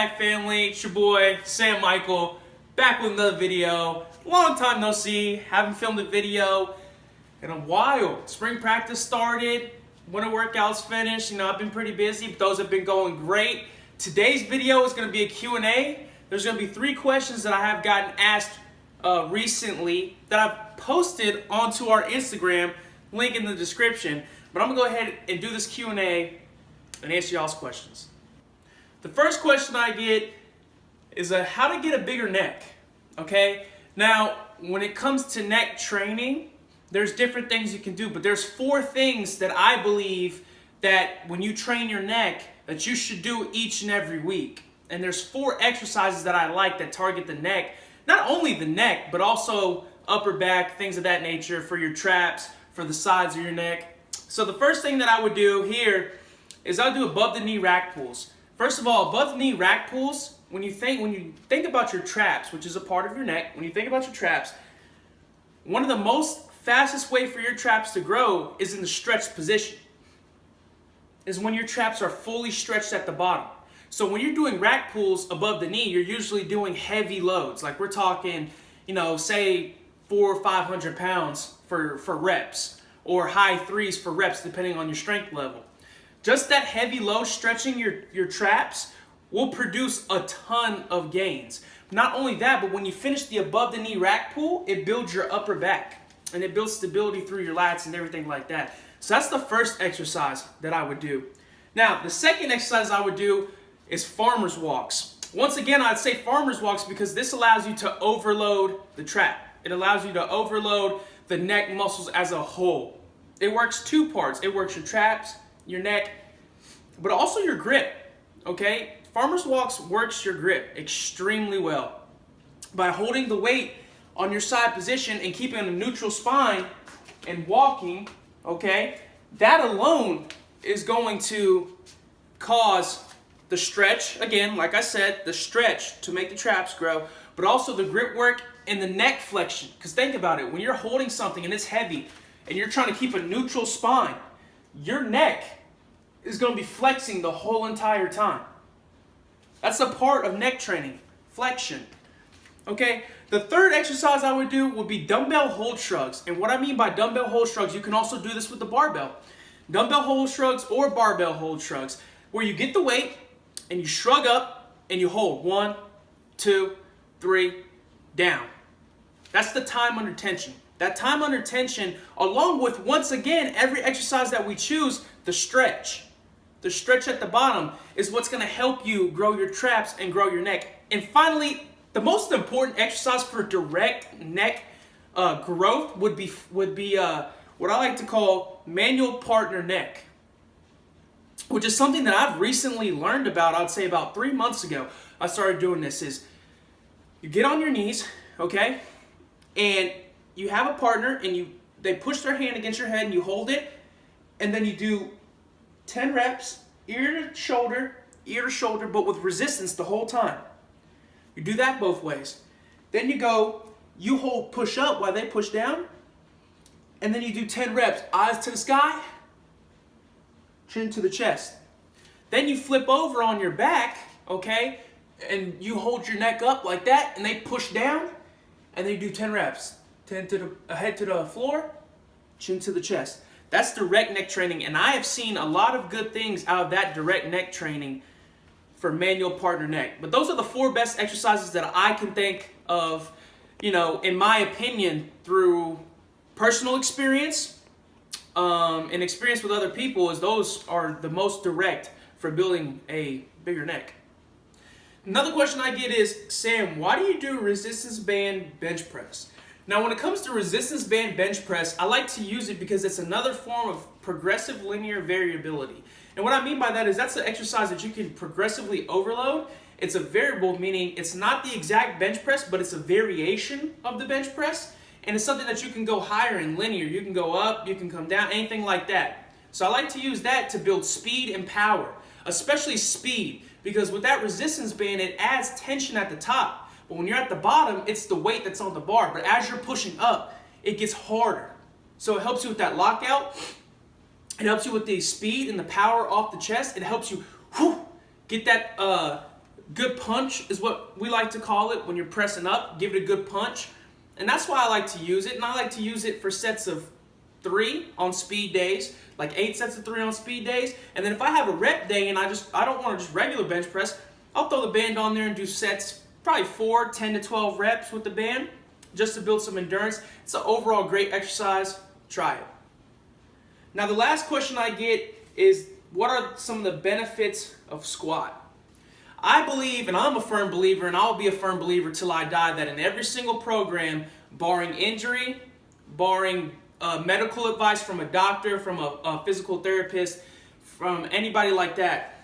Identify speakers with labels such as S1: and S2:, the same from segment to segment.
S1: back, family? It's your boy, Sam Michael, back with another video. Long time no see, haven't filmed a video in a while. Spring practice started, winter workouts finished. I've been pretty busy, but those have been going great. Today's video is going to be a Q&A. There's going to be 3 questions that I have gotten asked recently that I've posted onto our Instagram, link in the description. But I'm going to go ahead and do this Q&A and answer y'all's questions. The first question I get is how to get a bigger neck, okay? Now, when it comes to neck training, there's different things you can do, but there's 4 things that I believe that when you train your neck that you should do each and every week. And there's 4 exercises that I like that target the neck, not only the neck, but also upper back, things of that nature, for your traps, for the sides of your neck. So the first thing that I would do here is I'll do above the knee rack pulls. First of all, above the knee rack pulls, when you think about your traps, which is a part of your neck, when you think about your traps, one of the most fastest way for your traps to grow is in the stretched position, is when your traps are fully stretched at the bottom. So when you're doing rack pulls above the knee, you're usually doing heavy loads. Like we're talking, say 400 or 500 pounds for reps, or high 3s for reps, depending on your strength level. Just that heavy load stretching your traps will produce a ton of gains. Not only that, but when you finish the above the knee rack pull, it builds your upper back and it builds stability through your lats and everything like that. So that's the first exercise that I would do. Now, the second exercise I would do is farmer's walks. Once again, I'd say farmer's walks because this allows you to overload the trap. It allows you to overload the neck muscles as a whole. It works 2 parts. It works your traps, your neck, but also your grip, okay? Farmer's walks works your grip extremely well. By holding the weight on your side position and keeping a neutral spine and walking, okay, that alone is going to cause the stretch, again, like I said, the stretch to make the traps grow, but also the grip work and the neck flexion. Because think about it, when you're holding something and it's heavy and you're trying to keep a neutral spine, your neck is going to be flexing the whole entire time. That's a part of neck training, flexion. Okay, the third exercise I would do would be dumbbell hold shrugs. And what I mean by dumbbell hold shrugs, you can also do this with the barbell. Dumbbell hold shrugs or barbell hold shrugs, where you get the weight and you shrug up and you hold 1, 2, 3, down. That's the time under tension. That time under tension, along with, once again, every exercise that we choose, the stretch. The stretch at the bottom is what's going to help you grow your traps and grow your neck. And finally, the most important exercise for direct neck growth would be what I like to call manual partner neck, which is something that I've recently learned about. I'd say about 3 months ago I started doing this. Is you get on your knees, okay, and you have a partner and they push their hand against your head and you hold it, and then you do 10 reps, ear to shoulder, but with resistance the whole time. You do that both ways. Then you hold push up while they push down, and then you do 10 reps, eyes to the sky, chin to the chest. Then you flip over on your back, okay, and you hold your neck up like that, and they push down, and then you do 10 reps. 10 to the head to the floor, chin to the chest. That's direct neck training, and I have seen a lot of good things out of that direct neck training for manual partner neck. But those are the 4 best exercises that I can think of, in my opinion, through personal experience and experience with other people, as those are the most direct for building a bigger neck. Another question I get is, Sam, why do you do resistance band bench press? Now, when it comes to resistance band bench press, I like to use it because it's another form of progressive linear variability. And what I mean by that is that's an exercise that you can progressively overload. It's a variable, meaning it's not the exact bench press, but it's a variation of the bench press. And it's something that you can go higher in linear. You can go up, you can come down, anything like that. So I like to use that to build speed and power, especially speed, because with that resistance band, it adds tension at the top. But when you're at the bottom, it's the weight that's on the bar. But as you're pushing up, it gets harder. So it helps you with that lockout. It helps you with the speed and the power off the chest. It helps you get that good punch is what we like to call it when you're pressing up. Give it a good punch. And that's why I like to use it. And I like to use it for sets of 3 on speed days, like 8 sets of 3 on speed days. And then if I have a rep day and I don't want to just regular bench press, I'll throw the band on there and do sets, probably 4, 10 to 12 reps with the band, just to build some endurance. It's an overall great exercise. Try it. Now the last question I get is, what are some of the benefits of squat? I believe, and I'm a firm believer, and I'll be a firm believer till I die, that in every single program, barring injury, barring medical advice from a doctor, from a physical therapist, from anybody like that,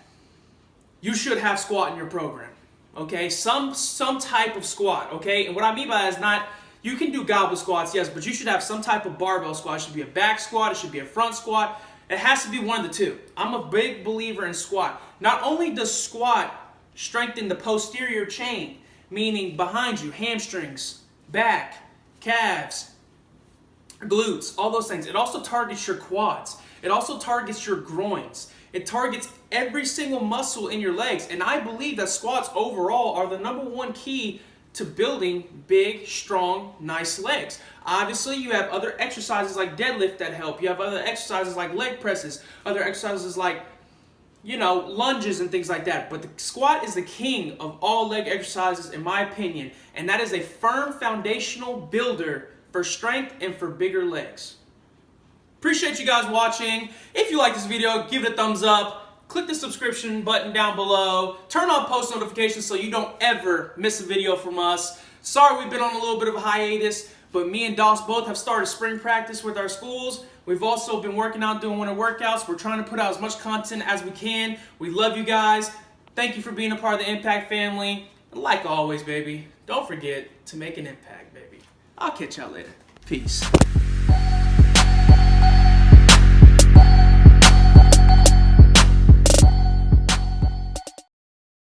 S1: you should have squat in your program. Okay, some type of squat. Okay, and what I mean by that is not, you can do goblet squats, yes, but you should have some type of barbell squat. It should be a back squat, it should be a front squat. It has to be one of the two. I'm a big believer in squat. Not only does squat strengthen the posterior chain, meaning behind you, hamstrings, back, calves, glutes, all those things. It also targets your quads. It also targets your groins. It targets every single muscle in your legs. And I believe that squats overall are the #1 key to building big, strong, nice legs. Obviously, you have other exercises like deadlift that help. You have other exercises like leg presses, other exercises like, lunges and things like that. But the squat is the king of all leg exercises, in my opinion. And that is a firm foundational builder for strength and for bigger legs. Appreciate you guys watching. If you like this video, give it a thumbs up. Click the subscription button down below. Turn on post notifications so you don't ever miss a video from us. Sorry we've been on a little bit of a hiatus, but me and Doss both have started spring practice with our schools. We've also been working out, doing winter workouts. We're trying to put out as much content as we can. We love you guys. Thank you for being a part of the Impact family. And like always, baby, don't forget to make an impact, baby. I'll catch y'all later. Peace.